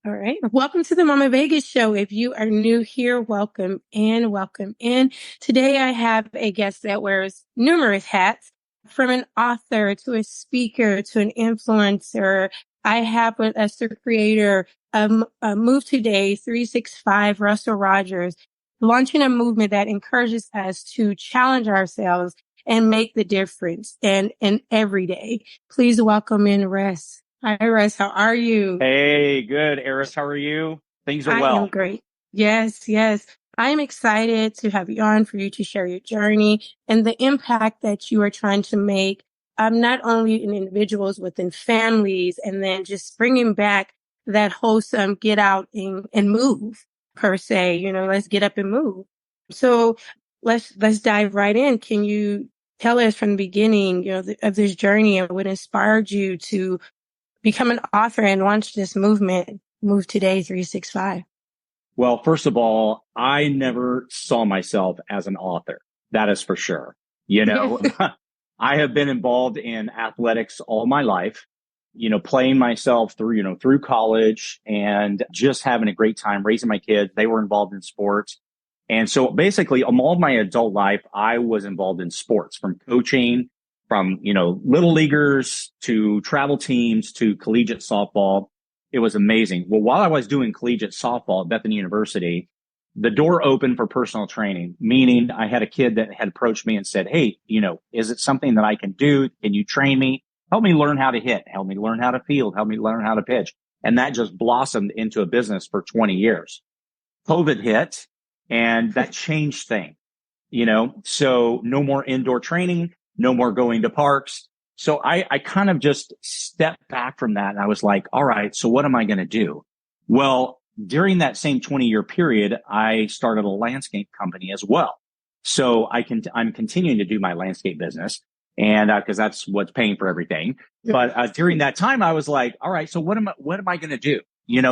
All right. Welcome to the Mama Vegas show. If you are new here, welcome in, welcome in. Today I have a guest that wears numerous hats, from an author to a speaker to an influencer. I have with us the creator of Move Today 365, Russell Rogers, launching a movement that encourages us to challenge ourselves and make the difference in every day. Please welcome in Russ. Hi, Russ. How are you? Hey, good, Eris. How are you? Things are I am well. great. Yes, yes. I'm excited to have you on for you to share your journey and the impact that you are trying to make, not only in individuals, within families, and then just bringing back that wholesome get out and move per se. Let's get up and move. So let's dive right in. Can you tell us from the beginning, of this journey and what inspired you to become an author and launch this movement, Move Today 365? Well, first of all, I never saw myself as an author. That is for sure. You know, I have been involved in athletics all my life, playing myself through, through college and just having a great time raising my kids. They were involved in sports. And so basically, all my adult life, I was involved in sports, from coaching, from, little leaguers to travel teams to collegiate softball. It was amazing. Well, while I was doing collegiate softball at Bethany University, the door opened for personal training, meaning I had a kid that had approached me and said, "Hey, is it something that I can do? Can you train me? Help me learn how to hit, help me learn how to field, help me learn how to pitch." And that just blossomed into a business for 20 years. COVID hit and that changed things, so no more indoor training, no more going to parks. So I kind of just stepped back from that and I was like, all right, so what am I going to do? Well, during that same 20-year period, I started a landscape company as well. So I'm continuing to do my landscape business, and because that's what's paying for everything. But during that time, I was like, all right, so what am I going to do?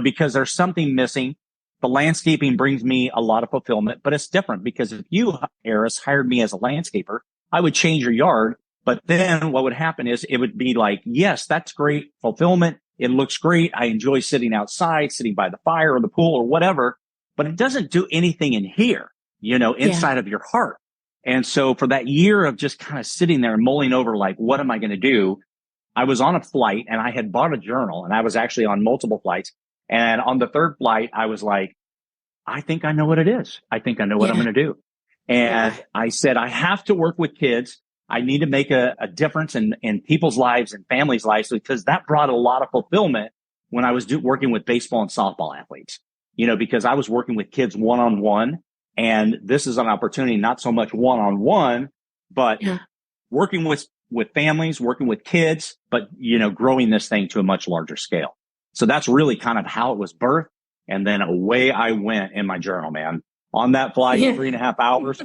Because there's something missing. The landscaping brings me a lot of fulfillment, but it's different because if you, Eris, hired me as a landscaper, I would change your yard. But then what would happen is it would be like, yes, that's great fulfillment. It looks great. I enjoy sitting outside, sitting by the fire or the pool or whatever, but it doesn't do anything in here, inside of your heart. And so for that year of just kind of sitting there and mulling over, like, what am I going to do? I was on a flight and I had bought a journal, and I was actually on multiple flights. And on the third flight, I was like, I think I know what it is. I think I know what I'm going to do. And I said, I have to work with kids. I need to make a difference in people's lives and families' lives, because that brought a lot of fulfillment when I was working with baseball and softball athletes, because I was working with kids one-on-one. And this is an opportunity, not so much one-on-one, but working with families, working with kids, but, growing this thing to a much larger scale. So that's really kind of how it was birthed. And then away I went in my journal, man. On that flight, 3.5 hours,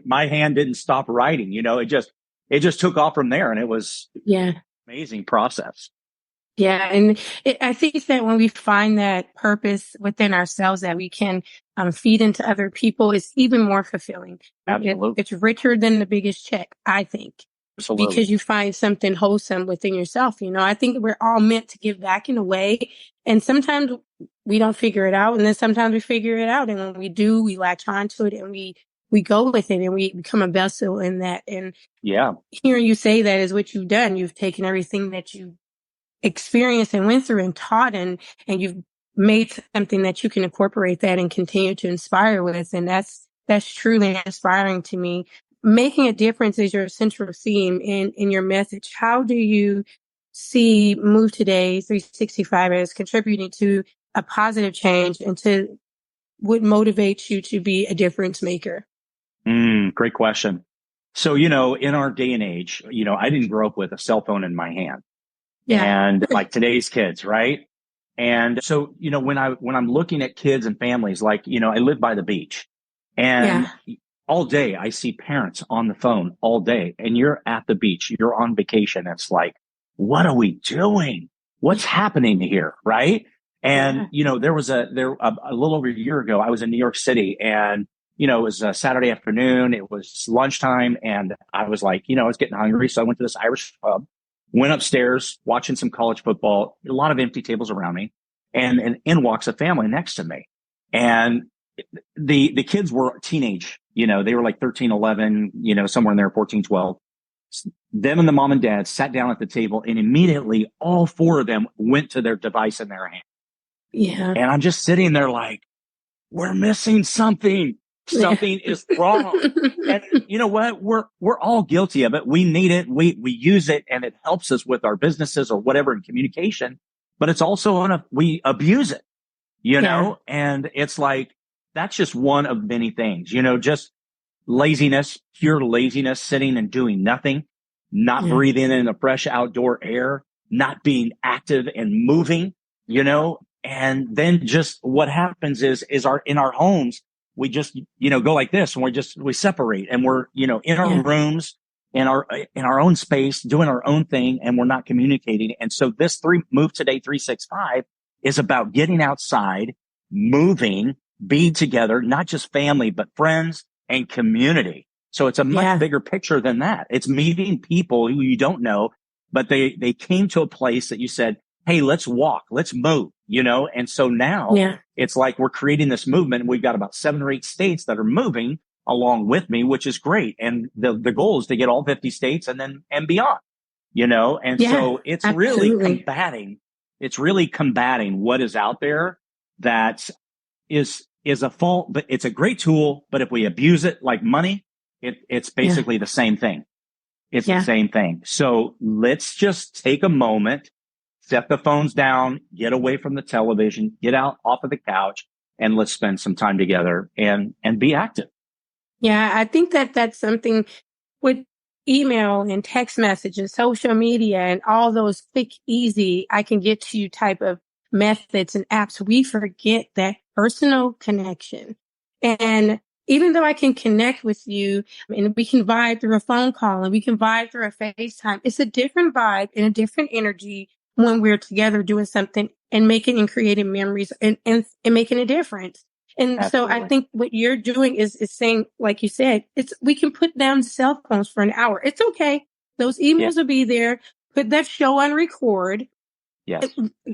my hand didn't stop writing. It just took off from there, and it was amazing process. Yeah. And I think that when we find that purpose within ourselves that we can feed into other people, it's even more fulfilling. Absolutely. It's richer than the biggest check, I think. Absolutely. Because you find something wholesome within yourself. I think we're all meant to give back in a way. And sometimes we don't figure it out. And then sometimes we figure it out. And when we do, we latch onto it and we go with it and we become a vessel in that. And hearing you say that is what you've done. You've taken everything that you experienced and went through and taught, and you've made something that you can incorporate that and continue to inspire with. And that's truly inspiring to me. Making a difference is your central theme in your message. How do you see Move Today 365 as contributing to a positive change and to what motivates you to be a difference maker? Great question. So, in our day and age, I didn't grow up with a cell phone in my hand. And like today's kids, right? And so, when I'm looking at kids and families, like, I live by the beach, and all day I see parents on the phone all day, and you're at the beach, you're on vacation. It's like, what are we doing? What's happening here? Right. And, there was a little over a year ago, I was in New York City, and, it was a Saturday afternoon. It was lunchtime, and I was like, I was getting hungry. So I went to this Irish pub, went upstairs, watching some college football, a lot of empty tables around me. and in walks a family next to me. And the kids were teenage, they were like 13, 11, somewhere in there, 14, 12. Them and the mom and dad sat down at the table, and immediately all four of them went to their device in their hand. Yeah. And I'm just sitting there like, we're missing something. Something is wrong. And you know what? We're all guilty of it. We need it. We use it, and it helps us with our businesses or whatever in communication, but it's also we abuse it, and it's like, that's just one of many things, just laziness, pure laziness, sitting and doing nothing, not breathing in the fresh outdoor air, not being active and moving, and then just what happens is in our homes, we just, go like this, and we separate, and we're, in our rooms, in our own space, doing our own thing, and we're not communicating. And so this Move Today 365 is about getting outside, moving, being together, not just family, but friends and community. So it's a much bigger picture than that. It's meeting people who you don't know, but they came to a place that you said, hey, let's walk, let's move, and so now it's like we're creating this movement. We've got about 7 or 8 states that are moving along with me, which is great. And the goal is to get all 50 states and beyond, and so it's really combating what is out there that is a fault, but it's a great tool. But if we abuse it like money, it's basically the same thing. It's the same thing. So let's just take a moment, set the phones down, get away from the television, get out off of the couch, and let's spend some time together and be active. Yeah, I think that's something with email and text messages, social media, and all those quick, easy, I can get to you type of methods and apps. We forget that personal connection. And even though I can connect with you and we can vibe through a phone call and we can vibe through a FaceTime, it's a different vibe and a different energy when we're together doing something and making and creating memories and making a difference. And Absolutely. So I think what you're doing is saying, like you said, we can put down cell phones for an hour. It's okay. Those emails will be there. Put that show on record. Yes.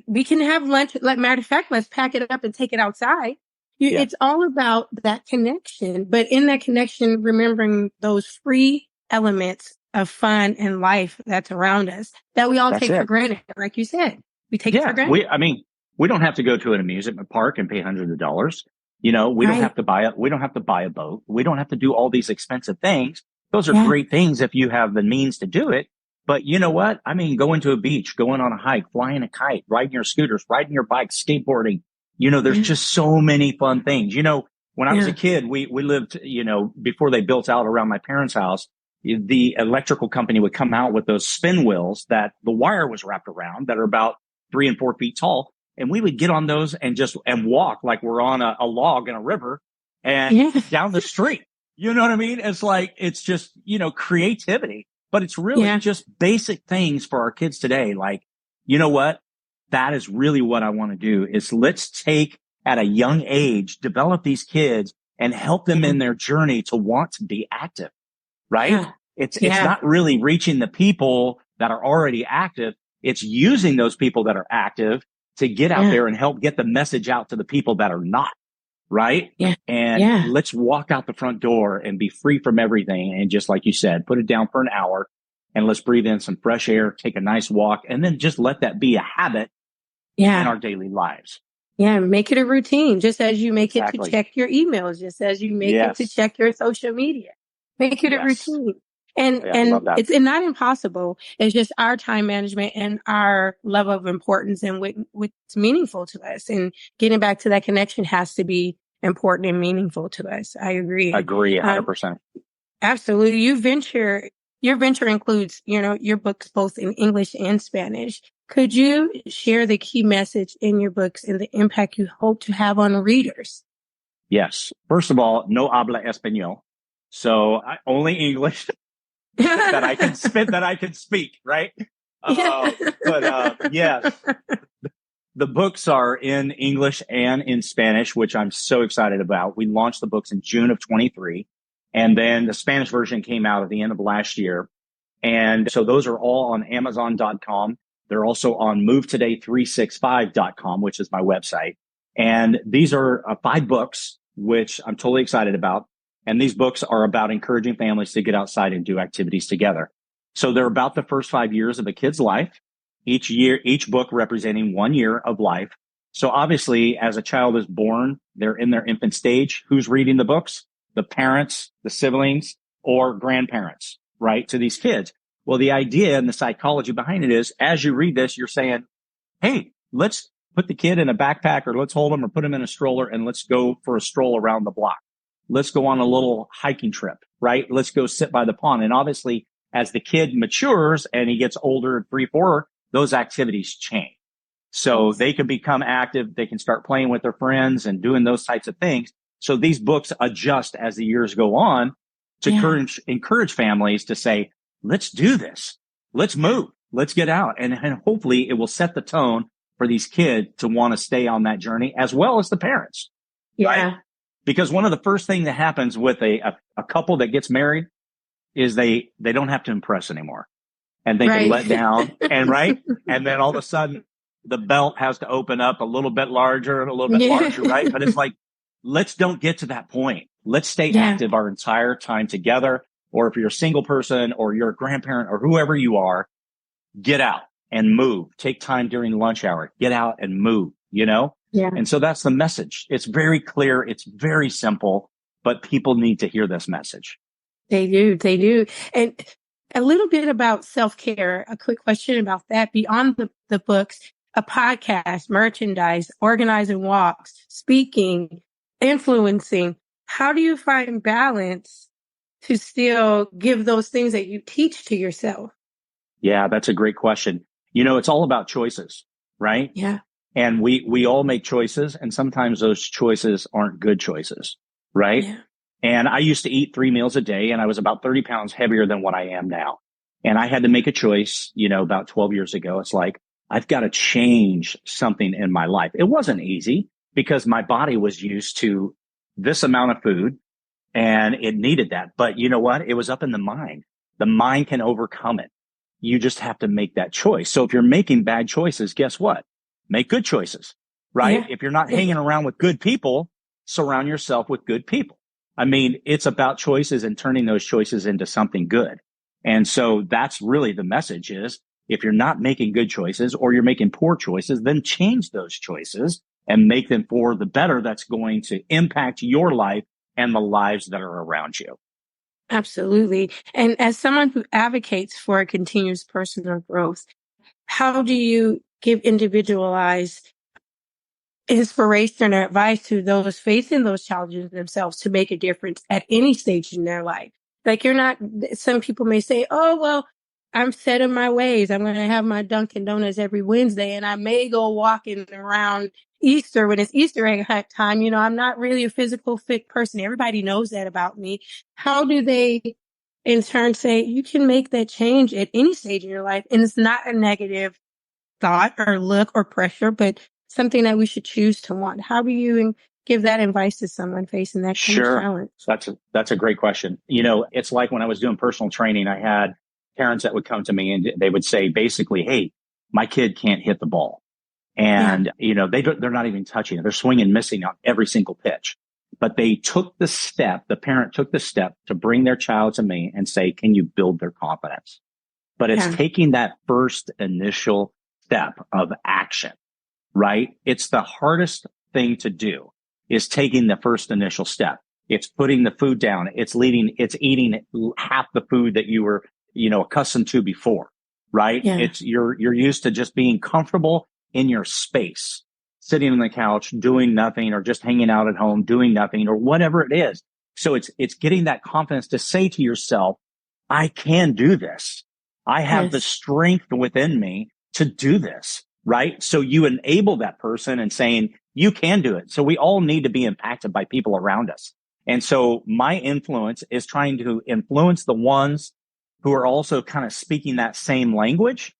We can have lunch. Like, matter of fact, let's pack it up and take it outside. It's all about that connection. But in that connection, remembering those free elements of fun and life that's around us that we all take for granted. Like you said, we take it for granted. We don't have to go to an amusement park and pay hundreds of dollars. We don't have to buy a boat. We don't have to do all these expensive things. Those are great things if you have the means to do it. But you know what? I mean, going to a beach, going on a hike, flying a kite, riding your scooters, riding your bike, skateboarding. There's just so many fun things. When I was a kid, we lived, before they built out around my parents' house, the electrical company would come out with those spin wheels that the wire was wrapped around that are about 3 and 4 feet tall. And we would get on those and walk like we're on a log in a river and down the street. You know what I mean? It's like, it's just, creativity, but it's really just basic things for our kids today. Like, you know what? That is really what I want to do is let's take at a young age, develop these kids and help them in their journey to want to be active, right? Yeah. It's not really reaching the people that are already active. It's using those people that are active to get out there and help get the message out to the people that are not, right? Yeah. And let's walk out the front door and be free from everything. And just like you said, put it down for an hour and let's breathe in some fresh air, take a nice walk, and then just let that be a habit in our daily lives. Yeah, make it a routine, just as you make it to check your emails, just as you make it to check your social media. Make it a routine. And it's not impossible. It's just our time management and our level of importance and what's meaningful to us. And getting back to that connection has to be important and meaningful to us. I agree. 100%. Absolutely. Your venture includes, your books both in English and Spanish. Could you share the key message in your books and the impact you hope to have on readers? Yes. First of all, no habla español. So only English that I can speak, right? Yes, the books are in English and in Spanish, which I'm so excited about. We launched the books in June of 23, and then the Spanish version came out at the end of last year. And so those are all on Amazon.com. They're also on movetoday365.com, which is my website. And these are 5 books, which I'm totally excited about. And these books are about encouraging families to get outside and do activities together. So they're about the first 5 years of a kid's life, each book representing 1 year of life. So obviously, as a child is born, they're in their infant stage. Who's reading the books? The parents, the siblings, or grandparents, right? To these kids. Well, the idea and the psychology behind it is, as you read this, you're saying, hey, let's put the kid in a backpack, or let's hold him or put him in a stroller, and let's go for a stroll around the block. Let's go on a little hiking trip, right? Let's go sit by the pond. And obviously, as the kid matures and he gets older, 3, 4, those activities change. So they can become active. They can start playing with their friends and doing those types of things. So these books adjust as the years go on to encourage families to say, let's do this. Let's move. Let's get out. And hopefully it will set the tone for these kids to want to stay on that journey, as well as the parents. Yeah. Right? Because one of the first things that happens with a couple that gets married is they don't have to impress anymore. And they can let down. And and then all of a sudden, the belt has to open up a little bit larger and a little bit larger, right? But it's like, let's don't get to that point. Let's stay active our entire time together. Or if you're a single person or you're a grandparent or whoever you are, get out and move. Take time during lunch hour. Get out and move, Yeah. And so that's the message. It's very clear. It's very simple, but people need to hear this message. They do. They do. And a little bit about self-care, a quick question about that. Beyond the books, a podcast, merchandise, organizing walks, speaking, influencing. How do you find balance to still give those things that you teach to yourself? Yeah, that's a great question. It's all about choices, right? Yeah. And we all make choices, and sometimes those choices aren't good choices, right? Yeah. And I used to eat 3 meals a day, and I was about 30 pounds heavier than what I am now. And I had to make a choice, about 12 years ago. It's like, I've got to change something in my life. It wasn't easy because my body was used to this amount of food and it needed that. But you know what? It was up in the mind. The mind can overcome it. You just have to make that choice. So if you're making bad choices, guess what? Make good choices, right? Yeah. If you're not hanging around with good people, surround yourself with good people. I mean, it's about choices and turning those choices into something good. And so that's really the message is, if you're not making good choices or you're making poor choices, then change those choices and make them for the better. That's going to impact your life and the lives that are around you. Absolutely. And as someone who advocates for continuous personal growth, how do you give individualized inspiration or advice to those facing those challenges themselves to make a difference at any stage in their life? Like some people may say, oh, well, I'm set in my ways. I'm going to have my Dunkin' Donuts every Wednesday, and I may go walking around Easter when it's Easter egg hunt time. I'm not really a physical fit person. Everybody knows that about me. How do they in turn say you can make that change at any stage in your life? And it's not a negative thought or look or pressure, but something that we should choose to want. How do you give that advice to someone facing that kind of challenge? That's a great question. It's like when I was doing personal training, I had parents that would come to me and they would say basically, hey, my kid can't hit the ball. And, they're not even touching it. They're swinging, missing on every single pitch. But the parent took the step to bring their child to me and say, can you build their confidence? But it's taking that first initial step of action, right? It's the hardest thing to do is taking the first initial step. It's putting the food down. It's eating half the food that you were, accustomed to before, right? Yeah. You're used to just being comfortable in your space, sitting on the couch, doing nothing, or just hanging out at home, doing nothing, or whatever it is. So it's getting that confidence to say to yourself, I can do this. I have the strength within me to do this, right? So you enable that person and saying, you can do it. So we all need to be impacted by people around us. And so my influence is trying to influence the ones who are also kind of speaking that same language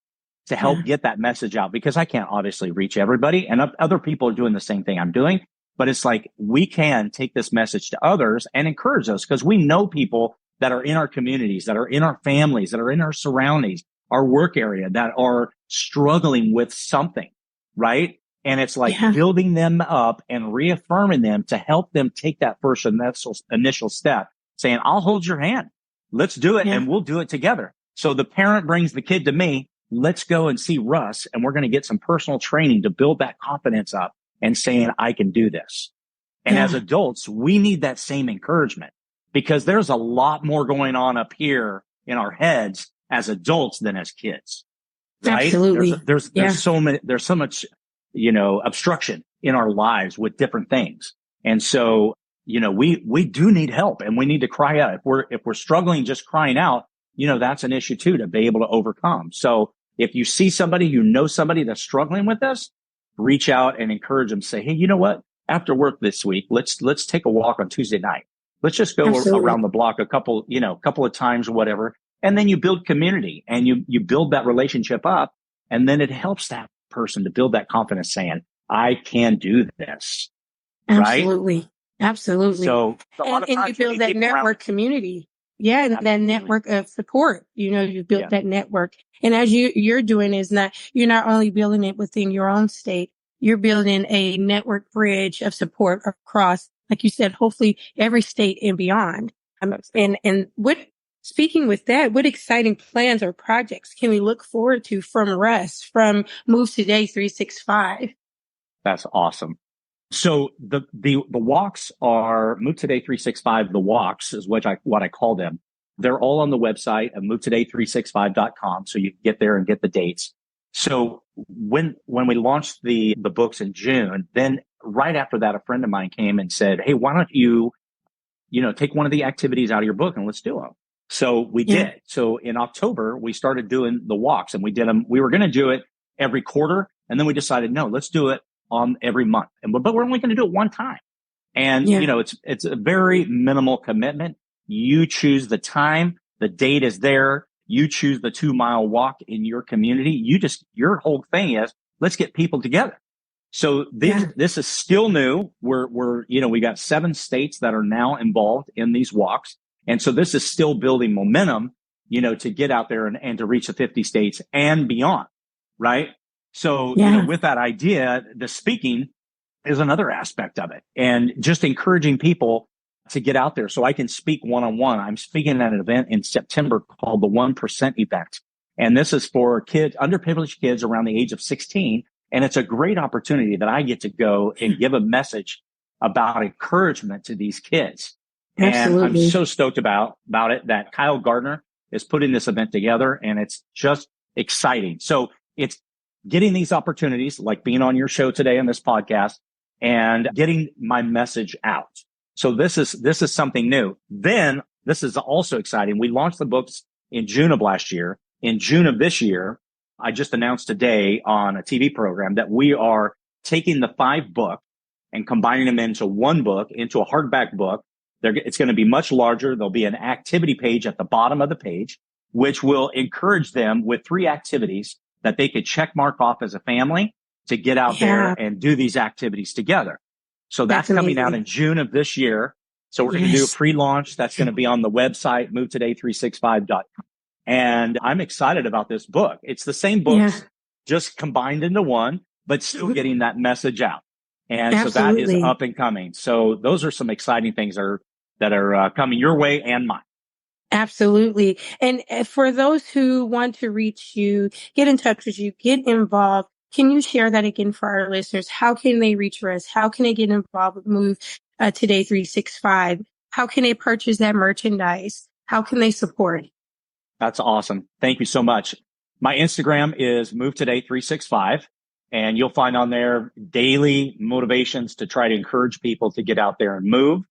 to help get that message out, because I can't obviously reach everybody, and other people are doing the same thing I'm doing. But it's like, we can take this message to others and encourage those, because we know people that are in our communities, that are in our families, that are in our surroundings, our work area that are struggling with something, right? And it's like building them up and reaffirming them to help them take that first initial step, saying, I'll hold your hand. Let's do it and we'll do it together. So the parent brings the kid to me. Let's go and see Russ, and we're going to get some personal training to build that confidence up and saying, I can do this. And as adults, we need that same encouragement because there's a lot more going on up here in our heads as adults than as kids. Right? Absolutely. There's so much, obstruction in our lives with different things. And so, we do need help and we need to cry out. If we're struggling, just crying out, that's an issue too, to be able to overcome. So if you see somebody, somebody that's struggling with this, reach out and encourage them. Say, hey, you know what? After work this week, let's take a walk on Tuesday night. Let's just go around the block a couple of times or whatever. And then you build community and you build that relationship up. And then it helps that person to build that confidence saying, I can do this. Absolutely. Right? Absolutely. So and you build that network community. Yeah. And that network of support, you've built that network. And as you're doing you're not only building it within your own state, you're building a network bridge of support across, like you said, hopefully every state and beyond. Speaking with that, what exciting plans or projects can we look forward to from Russ, from Move Today 365? That's awesome. So the walks are Move Today 365. The walks is what I call them. They're all on the website at movetoday365.com. So you can get there and get the dates. So when we launched the books in June, then right after that, a friend of mine came and said, hey, why don't you, take one of the activities out of your book and let's do them. So we did. So in October, we started doing the walks and we did them. We were going to do it every quarter. And then we decided, no, let's do it on every month. But we're only going to do it one time. And, it's a very minimal commitment. You choose the time, the date is there. You choose the 2-mile walk in your community. Your whole thing is, let's get people together. So this is still new. We got 7 states that are now involved in these walks. And so this is still building momentum, to get out there and to reach the 50 states and beyond. Right. So, with that idea, the speaking is another aspect of it and just encouraging people to get out there so I can speak one-on-one. I'm speaking at an event in September called the 1% event. And this is for kids, underprivileged kids around the age of 16. And it's a great opportunity that I get to go and give a message about encouragement to these kids. Absolutely. And I'm so stoked about it that Kyle Gardner is putting this event together and it's just exciting. So it's getting these opportunities like being on your show today on this podcast and getting my message out. So this is something new. Then this is also exciting. We launched the books in June of last year. In June of this year, I just announced today on a TV program that we are taking the 5 books and combining them into one book, into a hardback book. It's going to be much larger. There'll be an activity page at the bottom of the page, which will encourage them with 3 activities that they could check mark off as a family to get out there and do these activities together. So that's coming out in June of this year. So we're going to do a pre-launch. That's going to be on the website, movetoday365.com. And I'm excited about this book. It's the same books, just combined into one, but still getting that message out. And so that is up and coming. So those are some exciting things that are coming your way and mine. Absolutely. And for those who want to reach you, get in touch with you, get involved, can you share that again for our listeners? How can they reach us? How can they get involved with Move Today 365? How can they purchase that merchandise? How can they support? That's awesome. Thank you so much. My Instagram is Move Today 365, and you'll find on there daily motivations to try to encourage people to get out there and move.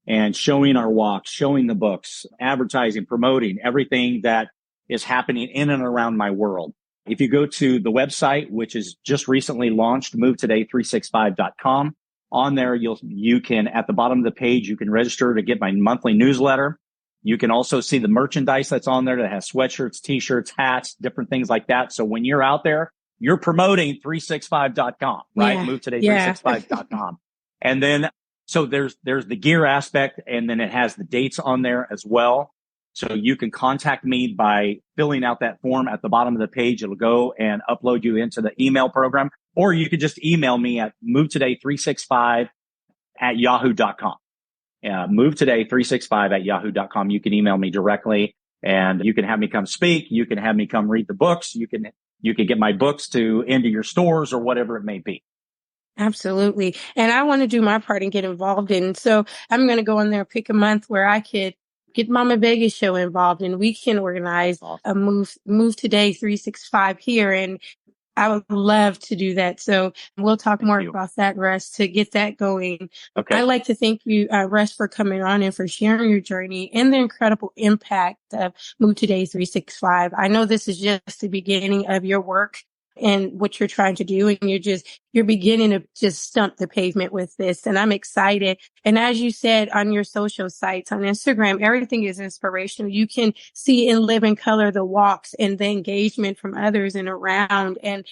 And showing our walks, showing the books, advertising, promoting everything that is happening in and around my world. If you go to the website, which is just recently launched, movetoday365.com, on there, you can, at the bottom of the page, you can register to get my monthly newsletter. You can also see the merchandise that's on there that has sweatshirts, t-shirts, hats, different things like that. So when you're out there, you're promoting 365.com, right? movetoday365.com. And then so there's the gear aspect, and then it has the dates on there as well. So you can contact me by filling out that form at the bottom of the page. It'll go and upload you into the email program, or you could just email me at movetoday365@yahoo.com. Movetoday365@yahoo.com. You can email me directly, and you can have me come speak. You can have me come read the books. You can get my books into your stores or whatever it may be. Absolutely. And I want to do my part and get involved in. So I'm going to go in there, pick a month where I could get Mama Vegas show involved, and we can organize a move today 365 here. And I would love to do that. So we'll talk more about that, Russ, to get that going. Okay. I'd like to thank you, Russ, for coming on and for sharing your journey and the incredible impact of Move Today 365. I know this is just the beginning of your work and what you're trying to do. And you're beginning to just stump the pavement with this. And I'm excited. And as you said on your social sites, on Instagram, everything is inspirational. You can see and live in color the walks and the engagement from others and around. And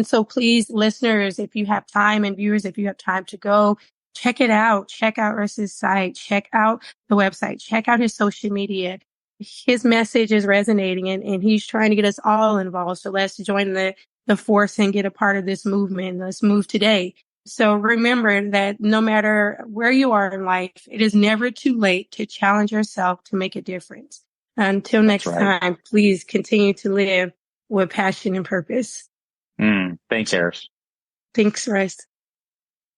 so please, listeners, if you have time, and viewers, if you have time to go, check it out. Check out Russ's site. Check out the website. Check out his social media. His message is resonating, and he's trying to get us all involved. So let's join the force and get a part of this movement. Let's move today. So remember that no matter where you are in life, it is never too late to challenge yourself to make a difference. Until next time, please continue to live with passion and purpose. Thanks, Harris. Thanks, Russ.